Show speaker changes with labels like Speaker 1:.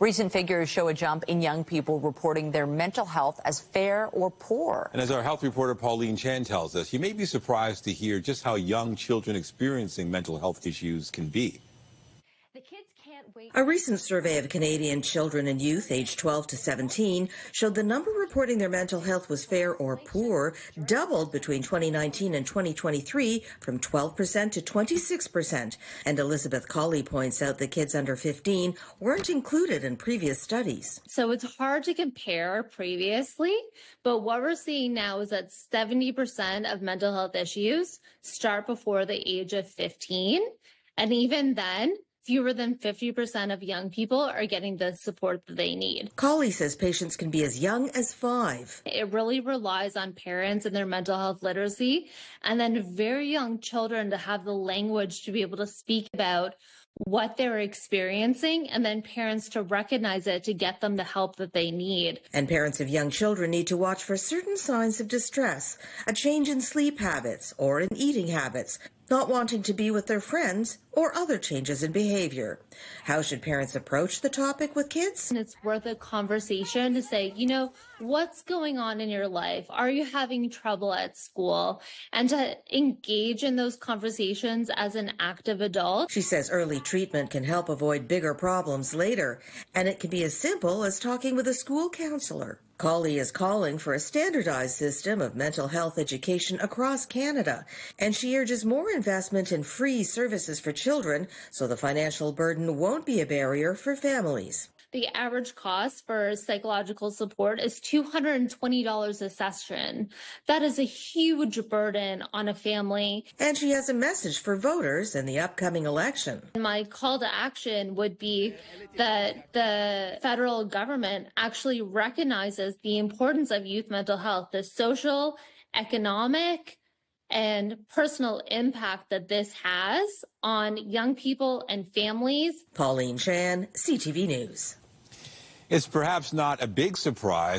Speaker 1: Recent figures show a jump in young people reporting their mental health as fair or poor.
Speaker 2: And as our health reporter Pauline Chan tells us, you may be surprised to hear just how young children experiencing mental health issues can be.
Speaker 3: A recent survey of Canadian children and youth aged 12 to 17 showed the number reporting their mental health was fair or poor doubled between 2019 and 2023 from 12% to 26%. And Elizabeth Cawley points out that kids under 15 weren't included in previous studies.
Speaker 4: So it's hard to compare previously, but what we're seeing now is that 70% of mental health issues start before the age of 15. And even then, fewer than 50% of young people are getting the support that they need.
Speaker 3: Cawley says patients can be as young as 5.
Speaker 4: It really relies on parents and their mental health literacy, and then very young children to have the language to be able to speak about what they're experiencing, and then parents to recognize it to get them the help that they need.
Speaker 3: And parents of young children need to watch for certain signs of distress, a change in sleep habits or in eating habits, not wanting to be with their friends, or other changes in behavior. How should parents approach the topic with kids?
Speaker 4: And it's worth a conversation to say, you know, what's going on in your life? Are you having trouble at school? And to engage in those conversations as an active adult.
Speaker 3: She says early treatment can help avoid bigger problems later, and it can be as simple as talking with a school counselor. Cawley is calling for a standardized system of mental health education across Canada, and she urges more investment in free services for children so the financial burden won't be a barrier for families.
Speaker 4: The average cost for psychological support is $220 a session. That is a huge burden on a family.
Speaker 3: And she has a message for voters in the upcoming election.
Speaker 4: My call to action would be that the federal government actually recognizes the importance of youth mental health, the social, economic, and personal impact that this has on young people and families.
Speaker 3: Pauline Chan, CTV News.
Speaker 2: It's perhaps not a big surprise